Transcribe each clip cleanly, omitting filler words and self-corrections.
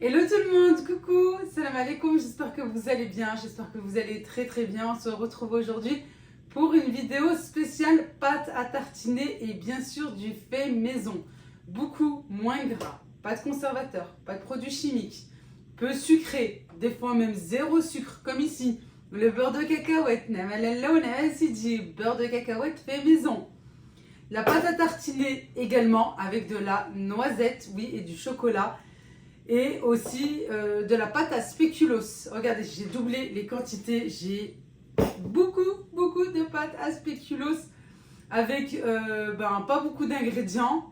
Hello tout le monde, coucou, salam alaikum, j'espère que vous allez bien, j'espère que vous allez très bien. On se retrouve aujourd'hui pour une vidéo spéciale pâte à tartiner et bien sûr du fait maison. Beaucoup moins gras, pas de conservateur, pas de produits chimiques, peu sucré, des fois même zéro sucre comme ici. Le beurre de cacahuète, beurre de cacahuète fait maison. La pâte à tartiner également avec de la noisette, oui, et du chocolat. Et aussi de la pâte à spéculoos. Regardez, j'ai doublé les quantités. J'ai beaucoup de pâte à spéculoos avec pas beaucoup d'ingrédients.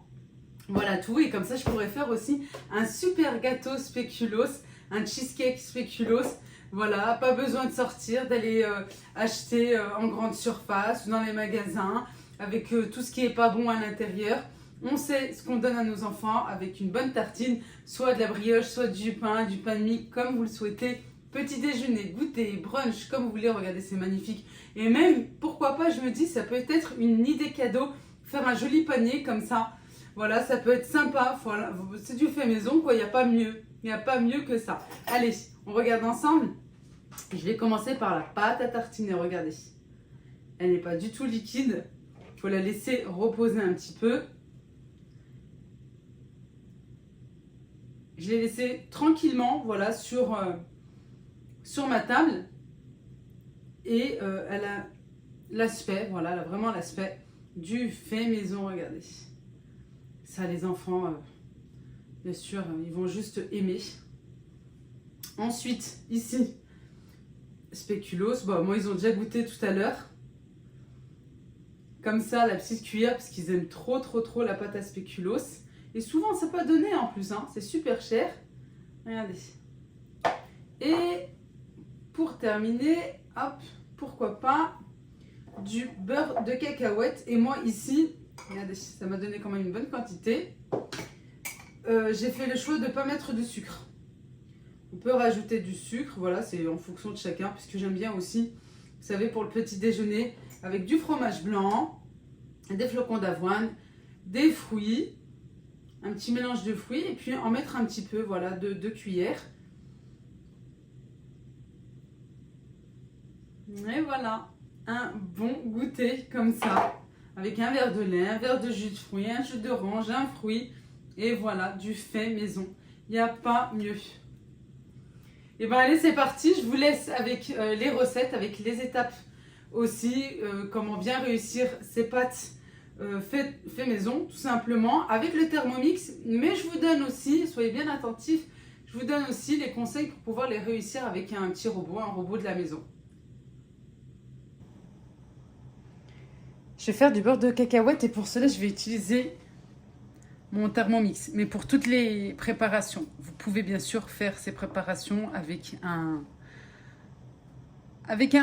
Voilà tout. Et comme ça, je pourrais faire aussi un super gâteau spéculoos, un cheesecake spéculoos. Voilà, pas besoin de sortir, d'aller acheter en grande surface ou dans les magasins avec tout ce qui est pas bon à l'intérieur. On sait ce qu'on donne à nos enfants avec une bonne tartine, soit de la brioche, soit du pain de mie, comme vous le souhaitez. Petit déjeuner, goûter, brunch, comme vous voulez, regardez, c'est magnifique. Et même, pourquoi pas, je me dis, ça peut être une idée cadeau, faire un joli panier comme ça. Voilà, ça peut être sympa, voilà, c'est du fait maison, quoi, il n'y a pas mieux. Il n'y a pas mieux que ça. Allez, on regarde ensemble. Je vais commencer par la pâte à tartiner, regardez. Elle n'est pas du tout liquide, il faut la laisser reposer un petit peu. Je l'ai laissé tranquillement, voilà, sur ma table. Et elle a l'aspect, voilà, elle a vraiment l'aspect du fait maison, regardez. Ça, les enfants, bien sûr, ils vont juste aimer. Ensuite, ici, spéculoos. Bon, moi, ils ont déjà goûté tout à l'heure. Comme ça, la petite cuillère, parce qu'ils aiment trop la pâte à spéculoos. Et souvent, ça peut donner en plus, hein. C'est super cher. Regardez. Et pour terminer, hop, pourquoi pas, du beurre de cacahuète. Et moi, ici, regardez, ça m'a donné quand même une bonne quantité. J'ai fait le choix de ne pas mettre de sucre. On peut rajouter du sucre, voilà, c'est en fonction de chacun, puisque j'aime bien aussi, vous savez, pour le petit déjeuner, avec du fromage blanc, des flocons d'avoine, des fruits, un petit mélange de fruits et puis en mettre un petit peu, voilà, de 2 cuillères. Et voilà, un bon goûter comme ça, avec un verre de lait, un verre de jus de fruits, un jus d'orange, un fruit, et voilà, du fait maison. Il n'y a pas mieux. Et bien allez, c'est parti, je vous laisse avec les recettes, avec les étapes aussi, comment bien réussir ces pâtes fait maison, tout simplement, avec le Thermomix. Mais je vous donne aussi, soyez bien attentifs, je vous donne aussi les conseils pour pouvoir les réussir avec un petit robot, un robot de la maison. Je vais faire du beurre de cacahuète et pour cela, je vais utiliser mon Thermomix. Mais pour toutes les préparations, vous pouvez bien sûr faire ces préparations avec un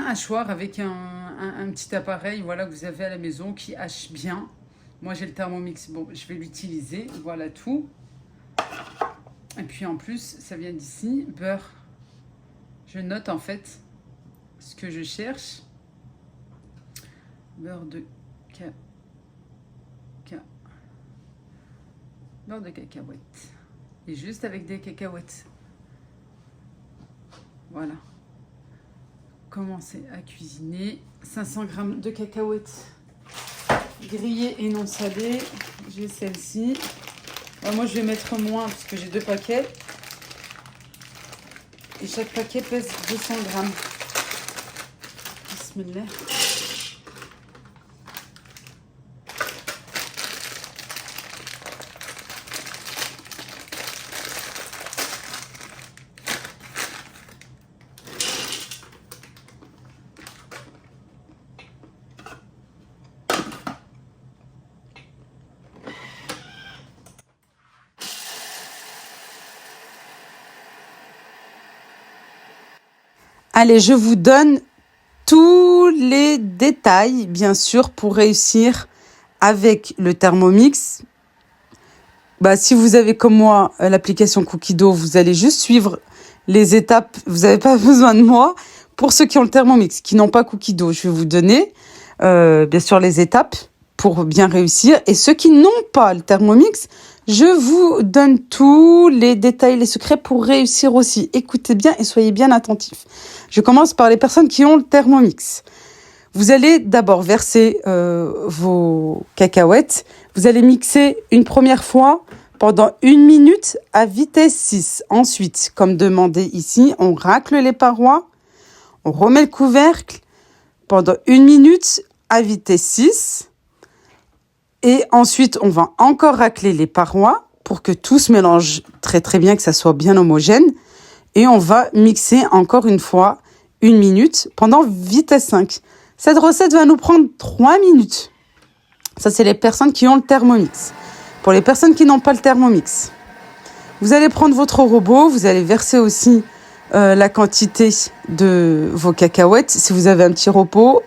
hachoir, avec un petit appareil, voilà, que vous avez à la maison qui hache bien. Moi, j'ai le Thermomix, bon, je vais l'utiliser, voilà tout. Et puis en plus, ça vient d'ici, beurre. Je note en fait ce que je cherche. Beurre de cacahuète. Et juste avec des cacahuètes. Voilà. Commencer à cuisiner. 500 g de cacahuètes grillées et non salées. J'ai celle-ci. Moi, je vais mettre moins parce que j'ai 2 paquets. Et chaque paquet pèse 200 g. Bismillah. Allez, je vous donne tous les détails, bien sûr, pour réussir avec le Thermomix. Si vous avez comme moi l'application Cookido, vous allez juste suivre les étapes. Vous n'avez pas besoin de moi. Pour ceux qui ont le Thermomix, qui n'ont pas Cookido, je vais vous donner bien sûr les étapes pour bien réussir. Et ceux qui n'ont pas le Thermomix, Je vous donne tous les détails, les secrets pour réussir aussi. Écoutez bien et soyez bien attentifs. Je commence par les personnes qui ont le Thermomix. Vous allez d'abord verser vos cacahuètes. Vous allez mixer une première fois pendant 1 minute à vitesse 6. Ensuite, comme demandé ici, on racle les parois. On remet le couvercle pendant 1 minute à vitesse 6. Et ensuite, on va encore racler les parois pour que tout se mélange très très bien, que ça soit bien homogène. Et on va mixer encore une fois 1 minute pendant vitesse 5. Cette recette va nous prendre 3 minutes. Ça, c'est les personnes qui ont le Thermomix. Pour les personnes qui n'ont pas le Thermomix, vous allez prendre votre robot, vous allez verser aussi la quantité de vos cacahuètes. Si vous avez un petit robot,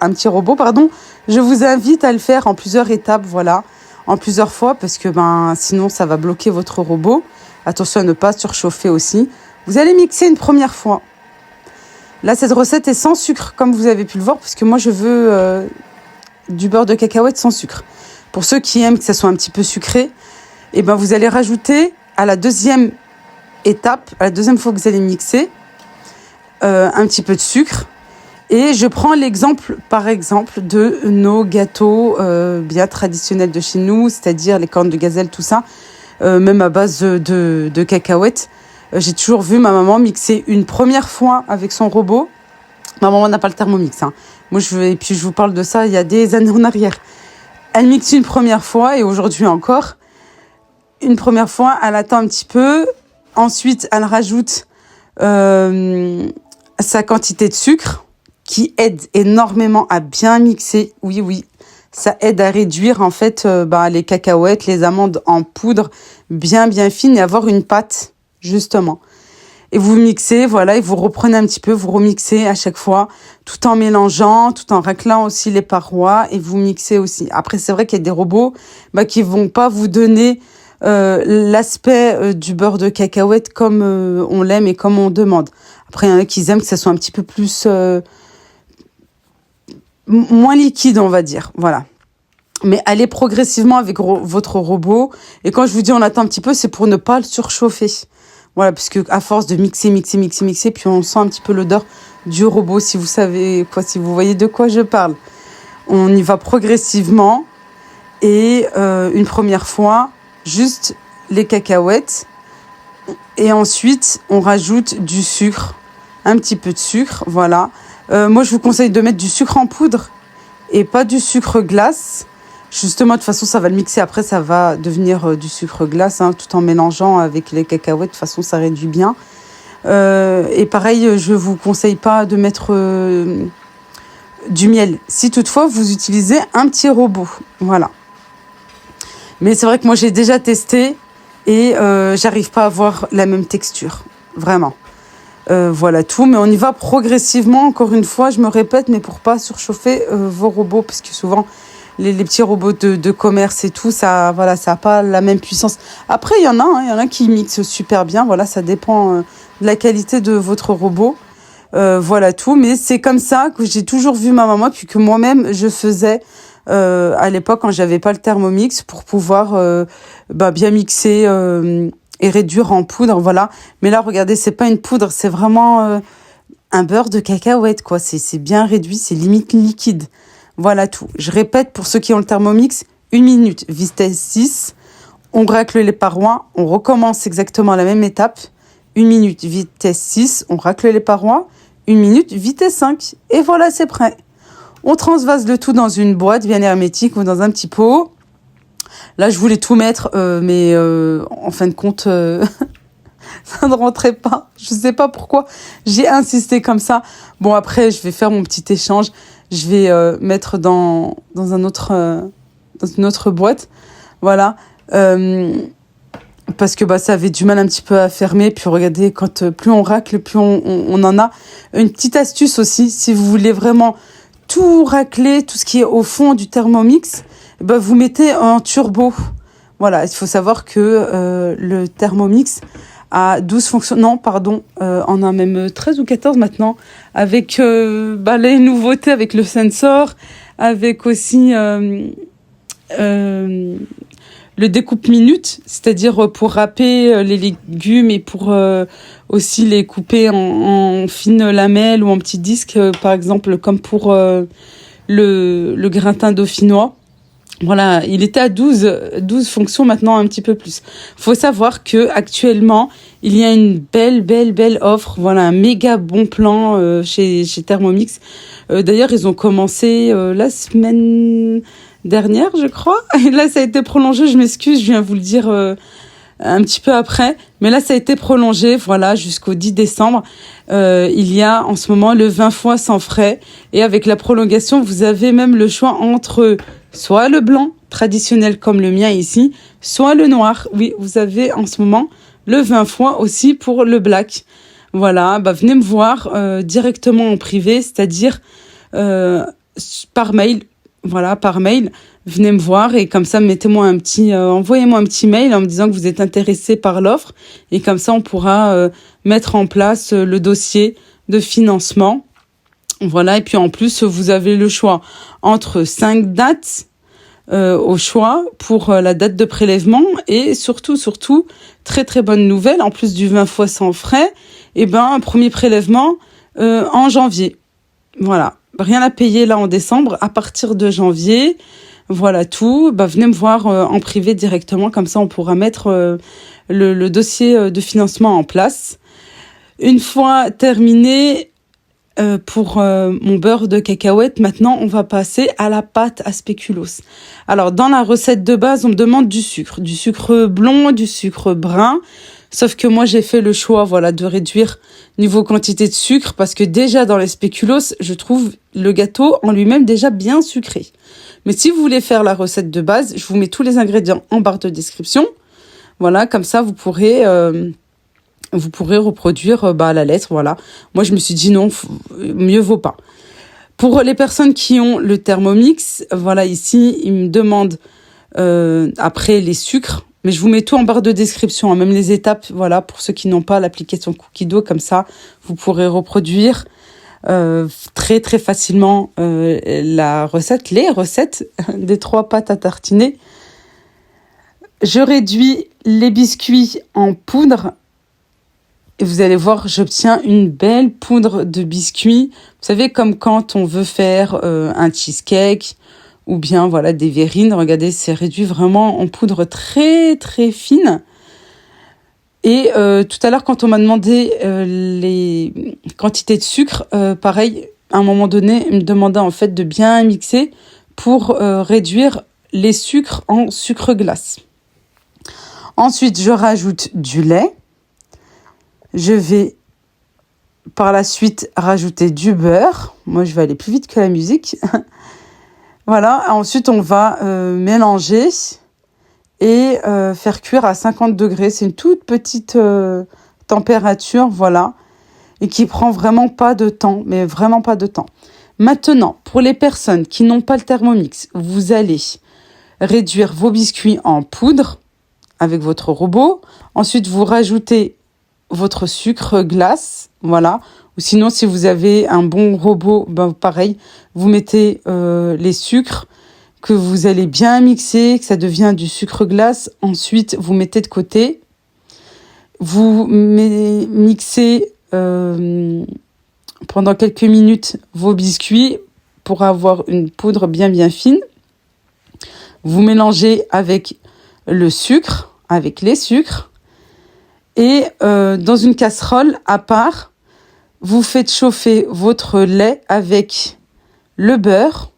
je vous invite à le faire en plusieurs étapes, voilà, en plusieurs fois, parce que sinon ça va bloquer votre robot. Attention à ne pas surchauffer aussi. Vous allez mixer une première fois. Là, cette recette est sans sucre, comme vous avez pu le voir, parce que moi je veux du beurre de cacahuète sans sucre. Pour ceux qui aiment que ça soit un petit peu sucré, vous allez rajouter à la deuxième étape, à la deuxième fois que vous allez mixer, un petit peu de sucre. Et je prends l'exemple, par exemple, de nos gâteaux bien traditionnels de chez nous, c'est-à-dire les cornes de gazelle, tout ça, même à base de cacahuètes. J'ai toujours vu ma maman mixer une première fois avec son robot. Ma maman n'a pas le Thermomix, hein. Moi, je vous parle de ça il y a des années en arrière. Elle mixe une première fois et aujourd'hui encore. Une première fois, elle attend un petit peu. Ensuite, elle rajoute sa quantité de sucre qui aide énormément à bien mixer. Oui, ça aide à réduire en fait les cacahuètes, les amandes en poudre bien fines et avoir une pâte justement. Et vous mixez, voilà, et vous reprenez un petit peu, vous remixez à chaque fois, tout en mélangeant, tout en raclant aussi les parois, et vous mixez aussi. Après, c'est vrai qu'il y a des robots qui vont pas vous donner l'aspect du beurre de cacahuète comme on l'aime et comme on demande. Après, il y en a qui aiment que ça soit un petit peu plus moins liquide, on va dire. Voilà. Mais allez progressivement avec votre robot. Et quand je vous dis on attend un petit peu, c'est pour ne pas le surchauffer. Voilà, parce que à force de mixer, puis on sent un petit peu l'odeur du robot, si vous savez quoi, si vous voyez de quoi je parle. On y va progressivement. Et une première fois, juste les cacahuètes. Et ensuite, on rajoute du sucre, un petit peu de sucre, voilà. Moi, je vous conseille de mettre du sucre en poudre et pas du sucre glace. Justement, de toute façon, ça va le mixer. Après, ça va devenir du sucre glace, hein, tout en mélangeant avec les cacahuètes. De toute façon, ça réduit bien. Et pareil, je vous conseille pas de mettre du miel. Si toutefois, vous utilisez un petit robot. Voilà. Mais c'est vrai que moi, j'ai déjà testé et j'arrive pas à avoir la même texture. Vraiment. Voilà tout. Mais on y va progressivement. Encore une fois, je me répète, mais pour pas surchauffer vos robots. Parce que souvent, les petits robots de commerce et tout, ça a pas la même puissance. Après, il y en a qui mixent super bien. Voilà, ça dépend de la qualité de votre robot. Voilà tout. Mais c'est comme ça que j'ai toujours vu ma maman, puis que moi-même, je faisais à l'époque quand j'avais pas le Thermomix pour pouvoir bien mixer et réduire en poudre. Voilà. Mais là, regardez, c'est pas une poudre, c'est vraiment un beurre de cacahuète, quoi. C'est bien réduit, c'est limite liquide. Voilà tout. Je répète, pour ceux qui ont le Thermomix, 1 minute, vitesse 6. On racle les parois. On recommence exactement la même étape. 1 minute, vitesse 6. On racle les parois. 1 minute, vitesse 5. Et voilà, c'est prêt. On transvase le tout dans une boîte bien hermétique ou dans un petit pot. Là, je voulais tout mettre, mais en fin de compte, ça ne rentrait pas. Je ne sais pas pourquoi j'ai insisté comme ça. Bon, après, je vais faire mon petit échange. Je vais mettre dans une autre boîte. Voilà. Parce que ça avait du mal un petit peu à fermer. Puis regardez, quand plus on racle, plus on en a. Une petite astuce aussi, si vous voulez vraiment tout racler, tout ce qui est au fond du Thermomix, vous mettez en turbo. Voilà, il faut savoir que le Thermomix a 12 fonctions. Non, pardon, on a même 13 ou 14 maintenant, avec les nouveautés, avec le sensor, avec aussi le découpe minute, c'est-à-dire pour râper les légumes et pour aussi les couper en fines lamelles ou en petits disques, par exemple, comme pour le gratin dauphinois. Voilà, il était à 12 fonctions, maintenant un petit peu plus. Faut savoir que actuellement, il y a une belle offre, voilà, un méga bon plan chez Thermomix. D'ailleurs, ils ont commencé la semaine dernière, je crois. Et là, ça a été prolongé, je m'excuse, je viens vous le dire un petit peu après. Mais là, ça a été prolongé, voilà, jusqu'au 10 décembre. Il y a en ce moment le 20 fois sans frais. Et avec la prolongation, vous avez même le choix entre soit le blanc, traditionnel comme le mien ici, soit le noir. Oui, vous avez en ce moment le 20 fois aussi pour le black. Voilà, venez me voir directement en privé, c'est-à-dire par mail. Voilà, par mail, venez me voir et comme ça, envoyez-moi un petit mail en me disant que vous êtes intéressé par l'offre et comme ça, on pourra mettre en place le dossier de financement. Voilà, et puis en plus, vous avez le choix entre 5 dates au choix pour la date de prélèvement et surtout, très bonne nouvelle, en plus du 20 fois sans frais, un premier prélèvement en janvier. Voilà, rien à payer là en décembre, à partir de janvier, voilà tout. Venez me voir en privé directement, comme ça on pourra mettre le dossier de financement en place. Une fois terminé, pour mon beurre de cacahuète, maintenant on va passer à la pâte à spéculoos. Alors dans la recette de base, on me demande du sucre blond, du sucre brun. Sauf que moi j'ai fait le choix, voilà, de réduire niveau quantité de sucre parce que déjà dans les spéculoos, je trouve le gâteau en lui-même déjà bien sucré. Mais si vous voulez faire la recette de base, je vous mets tous les ingrédients en barre de description. Voilà, comme ça vous pourrez reproduire à la lettre, voilà. Moi, je me suis dit non, mieux vaut pas. Pour les personnes qui ont le Thermomix, voilà, ici, ils me demandent après les sucres, mais je vous mets tout en barre de description, hein, même les étapes, voilà, pour ceux qui n'ont pas l'application Cookie Dough, comme ça, vous pourrez reproduire très facilement les recettes des 3 pâtes à tartiner. Je réduis les biscuits en poudre. Et vous allez voir, j'obtiens une belle poudre de biscuits. Vous savez, comme quand on veut faire un cheesecake ou bien voilà des verrines. Regardez, c'est réduit vraiment en poudre très fine. Et tout à l'heure, quand on m'a demandé les quantités de sucre, pareil, à un moment donné, il me demandait en fait de bien mixer pour réduire les sucres en sucre glace. Ensuite, je rajoute du lait. Je vais par la suite rajouter du beurre. Moi, je vais aller plus vite que la musique. Voilà. Ensuite, on va mélanger et faire cuire à 50 degrés. C'est une toute petite température, voilà, et qui prend vraiment pas de temps, mais vraiment pas de temps. Maintenant, pour les personnes qui n'ont pas le Thermomix, vous allez réduire vos biscuits en poudre avec votre robot. Ensuite, vous rajoutez votre sucre glace, voilà. Ou sinon, si vous avez un bon robot, pareil, vous mettez les sucres que vous allez bien mixer, que ça devient du sucre glace. Ensuite, vous mettez de côté. Vous mixez pendant quelques minutes vos biscuits pour avoir une poudre bien fine. Vous mélangez avec le sucre, avec les sucres. Et dans une casserole à part, vous faites chauffer votre lait avec le beurre.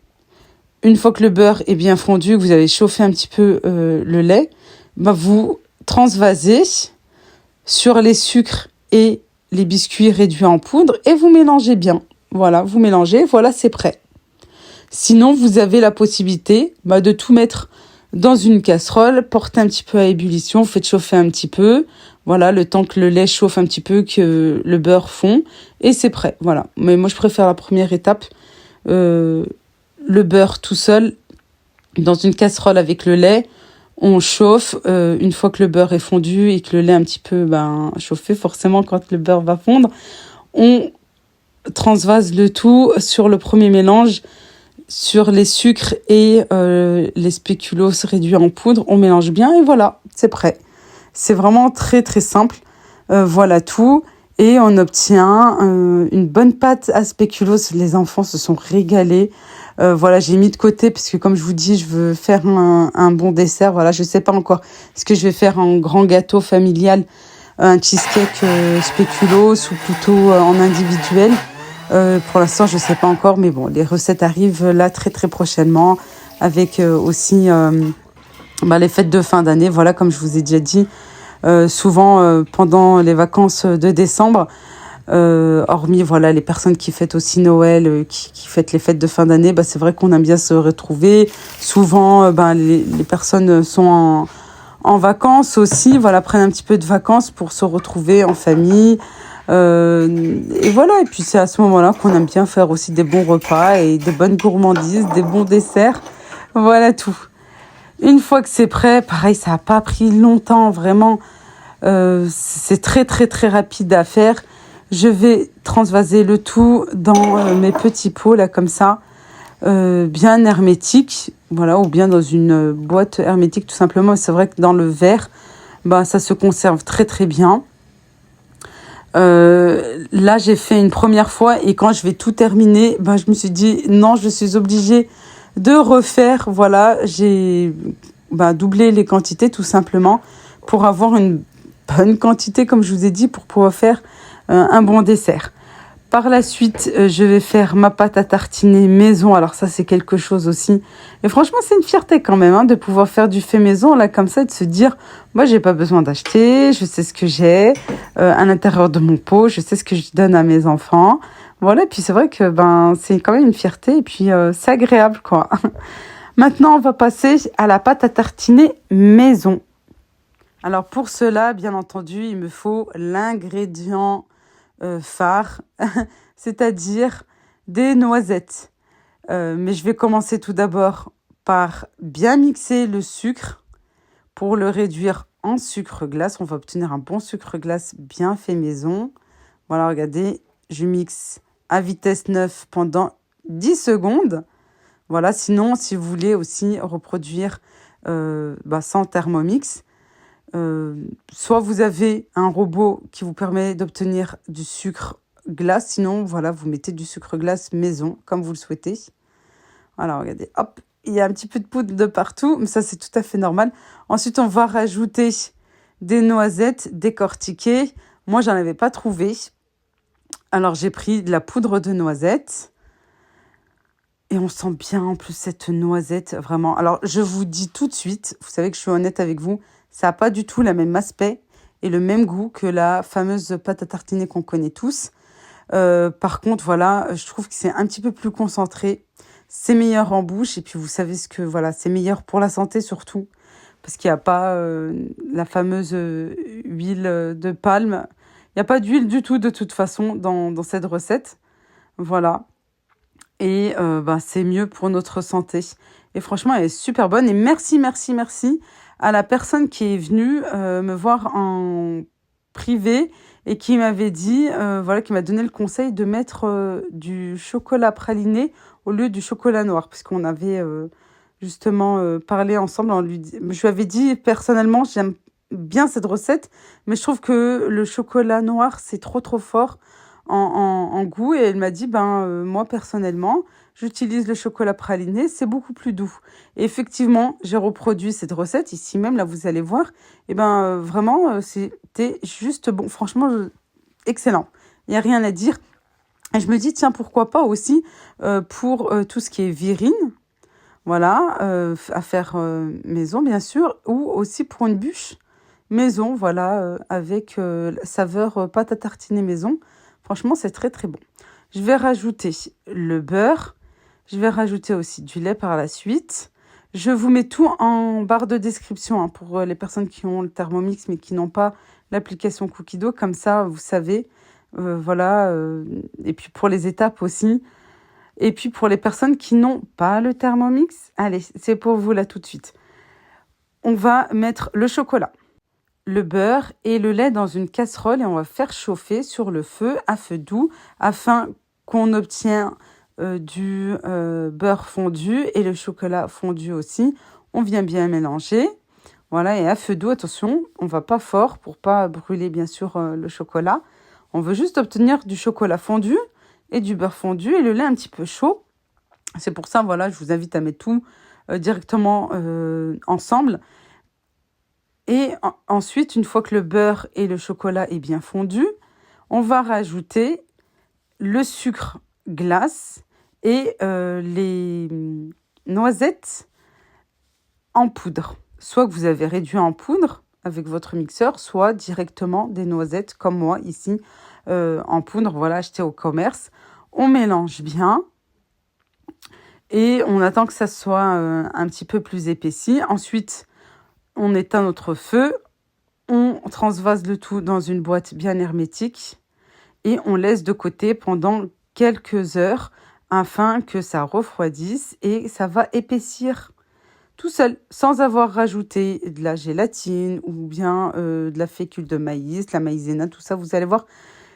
Une fois que le beurre est bien fondu, que vous avez chauffé un petit peu le lait, vous transvasez sur les sucres et les biscuits réduits en poudre et vous mélangez bien. Voilà, vous mélangez, voilà, c'est prêt. Sinon, vous avez la possibilité de tout mettre dans une casserole, porter un petit peu à ébullition, vous faites chauffer un petit peu. Voilà, le temps que le lait chauffe un petit peu, que le beurre fond, et c'est prêt. Voilà. Mais moi, je préfère la première étape, le beurre tout seul, dans une casserole avec le lait. On chauffe. Une fois que le beurre est fondu et que le lait un petit peu chauffé, forcément, quand le beurre va fondre, on transvase le tout sur le premier mélange. sur les sucres et les spéculoos réduits en poudre. On mélange bien et voilà, c'est prêt. C'est vraiment très très simple. Voilà tout. Et on obtient une bonne pâte à spéculoos. Les enfants se sont régalés. Voilà, j'ai mis de côté parce que comme je vous dis, je veux faire un bon dessert. Voilà, je sais pas encore ce que je vais faire en grand gâteau familial, un cheesecake spéculoos ou plutôt en individuel. Pour l'instant, je sais pas encore, mais bon, les recettes arrivent là très très prochainement avec aussi les fêtes de fin d'année. Voilà, comme je vous ai déjà dit, souvent pendant les vacances de décembre, hormis voilà les personnes qui fêtent aussi Noël, qui fêtent les fêtes de fin d'année, c'est vrai qu'on aime bien se retrouver. Souvent, les personnes sont en vacances aussi, voilà, prennent un petit peu de vacances pour se retrouver en famille. Et voilà, et puis c'est à ce moment-là qu'on aime bien faire aussi des bons repas et des bonnes gourmandises, des bons desserts. Voilà tout. Une fois que c'est prêt, pareil, ça n'a pas pris longtemps, vraiment. C'est très très très rapide à faire. Je vais transvaser le tout dans mes petits pots, là, comme ça, bien hermétiques, voilà, ou bien dans une boîte hermétique, tout simplement. C'est vrai que dans le verre, ça se conserve très très bien. Là, j'ai fait une première fois et quand je vais tout terminer, je me suis dit non, je suis obligée de refaire. Voilà, j'ai doublé les quantités tout simplement pour avoir une bonne quantité, comme je vous ai dit, pour pouvoir faire un bon dessert. Par la suite, je vais faire ma pâte à tartiner maison. Alors ça, c'est quelque chose aussi. Et franchement, c'est une fierté quand même de pouvoir faire du fait maison, là, comme ça, et de se dire, moi, j'ai pas besoin d'acheter, je sais ce que j'ai à l'intérieur de mon pot, je sais ce que je donne à mes enfants. Voilà, et puis c'est vrai que c'est quand même une fierté, et puis c'est agréable, quoi. Maintenant, on va passer à la pâte à tartiner maison. Alors pour cela, bien entendu, il me faut l'ingrédient phare, c'est-à-dire des noisettes. Mais je vais commencer tout d'abord par bien mixer le sucre pour le réduire en sucre glace. On va obtenir un bon sucre glace bien fait maison. Voilà, regardez, je mixe à vitesse 9 pendant 10 secondes. Voilà, sinon, si vous voulez aussi reproduire sans Thermomix, soit vous avez un robot qui vous permet d'obtenir du sucre glace, sinon voilà, vous mettez du sucre glace maison comme vous le souhaitez. Voilà, regardez, hop, il y a un petit peu de poudre de partout, mais ça c'est tout à fait normal. Ensuite, on va rajouter des noisettes décortiquées. Moi, j'en avais pas trouvé. Alors, j'ai pris de la poudre de noisette. Et on sent bien en plus cette noisette, vraiment. Alors, je vous dis tout de suite, vous savez que je suis honnête avec vous, ça n'a pas du tout le même aspect et le même goût que la fameuse pâte à tartiner qu'on connaît tous. Par contre, voilà, je trouve que c'est un petit peu plus concentré. C'est meilleur en bouche. Et puis, vous savez ce que, voilà, c'est meilleur pour la santé surtout. Parce qu'il n'y a pas la fameuse huile de palme. Il n'y a pas d'huile du tout, de toute façon, dans cette recette. Voilà. Et c'est mieux pour notre santé. Et franchement, elle est super bonne. Et merci, merci, merci à la personne qui est venue me voir en privé et qui m'avait dit, qui m'a donné le conseil de mettre du chocolat praliné au lieu du chocolat noir. Puisqu'on avait justement parlé ensemble. Je lui avais dit, personnellement, j'aime bien cette recette, mais je trouve que le chocolat noir, c'est trop, trop fort en goût. Et elle m'a dit, moi, personnellement, j'utilise le chocolat praliné, c'est beaucoup plus doux. Et effectivement, j'ai reproduit cette recette ici même, là vous allez voir. Et vraiment, c'était juste bon. Franchement, excellent. Il n'y a rien à dire. Et je me dis, tiens, pourquoi pas aussi pour tout ce qui est virine, voilà, à faire maison, bien sûr, ou aussi pour une bûche maison, voilà, avec saveur pâte à tartiner maison. Franchement, c'est très, très bon. Je vais rajouter le beurre. Je vais rajouter aussi du lait par la suite. Je vous mets tout en barre de description pour les personnes qui ont le Thermomix mais qui n'ont pas l'application Cookido. Comme ça, vous savez. Voilà. Et puis pour les étapes aussi. Et puis pour les personnes qui n'ont pas le Thermomix, allez, c'est pour vous là tout de suite. On va mettre le chocolat, le beurre et le lait dans une casserole et on va faire chauffer sur le feu à feu doux afin qu'on obtienne du beurre fondu et le chocolat fondu aussi. On vient bien mélanger. Voilà, et à feu doux, attention, on va pas fort pour pas brûler bien sûr le chocolat. On veut juste obtenir du chocolat fondu et du beurre fondu et le lait un petit peu chaud. C'est pour ça, voilà, je vous invite à mettre tout directement ensemble. Et ensuite, une fois que le beurre et le chocolat est bien fondu, on va rajouter le sucre glace et les noisettes en poudre. Soit que vous avez réduit en poudre avec votre mixeur, soit directement des noisettes comme moi ici en poudre, voilà, achetées au commerce. On mélange bien et on attend que ça soit un petit peu plus épaissi. Ensuite, on éteint notre feu, on transvase le tout dans une boîte bien hermétique et on laisse de côté pendant quelques heures afin que ça refroidisse et ça va épaissir tout seul, sans avoir rajouté de la gélatine ou bien de la fécule de maïs, la maïzena, tout ça. Vous allez voir,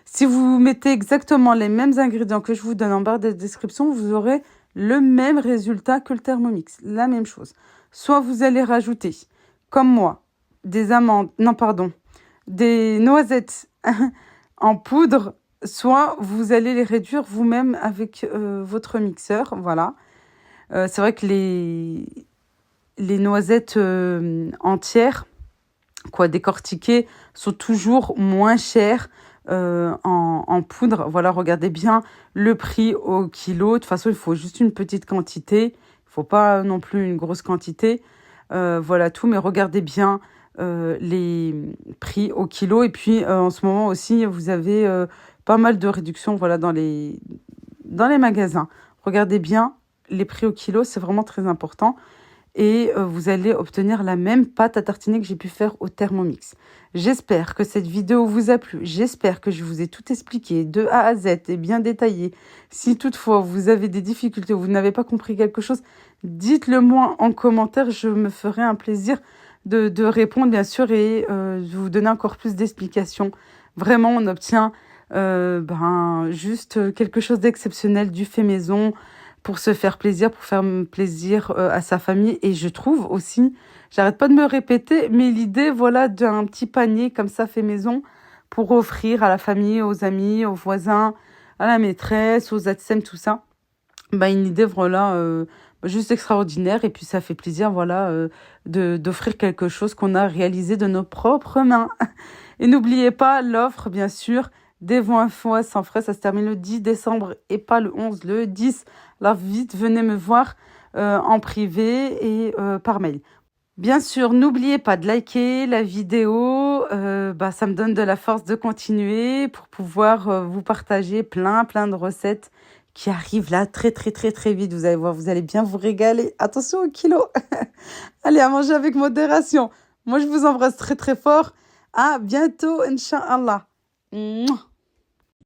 si vous mettez exactement les mêmes ingrédients que je vous donne en barre de description, vous aurez le même résultat que le Thermomix, la même chose. Soit vous allez rajouter, comme moi, des amandes, non pardon, des noisettes en poudre, soit vous allez les réduire vous-même avec votre mixeur, voilà. C'est vrai que les noisettes entières, décortiquées, sont toujours moins chères en poudre. Voilà, regardez bien le prix au kilo. De toute façon, il faut juste une petite quantité. Il ne faut pas non plus une grosse quantité. Voilà tout, mais regardez bien les prix au kilo. Et puis, en ce moment aussi, vous avez pas mal de réductions voilà, dans les magasins. Regardez bien les prix au kilo, c'est vraiment très important. Et vous allez obtenir la même pâte à tartiner que j'ai pu faire au Thermomix. J'espère que cette vidéo vous a plu. J'espère que je vous ai tout expliqué de A à Z et bien détaillé. Si toutefois vous avez des difficultés ou vous n'avez pas compris quelque chose, dites-le moi en commentaire. Je me ferai un plaisir de répondre bien sûr et de vous donner encore plus d'explications. Vraiment, on obtient juste quelque chose d'exceptionnel du fait maison, pour se faire plaisir, pour faire plaisir à sa famille. Et je trouve aussi, j'arrête pas de me répéter, mais l'idée, voilà, d'un petit panier comme ça fait maison pour offrir à la famille, aux amis, aux voisins, à la maîtresse, aux ATSEM, tout ça. Une idée, voilà, juste extraordinaire. Et puis, ça fait plaisir, voilà, d'offrir quelque chose qu'on a réalisé de nos propres mains. Et n'oubliez pas l'offre, bien sûr, des voix info sans frais. Ça se termine le 10 décembre et pas le 11, le 10. Alors vite, venez me voir en privé et par mail. Bien sûr, n'oubliez pas de liker la vidéo. Ça me donne de la force de continuer pour pouvoir vous partager plein de recettes qui arrivent là très vite. Vous allez voir, vous allez bien vous régaler. Attention au kilo. Allez, à manger avec modération. Moi, je vous embrasse très fort. À bientôt, Inch'Allah. Mouah.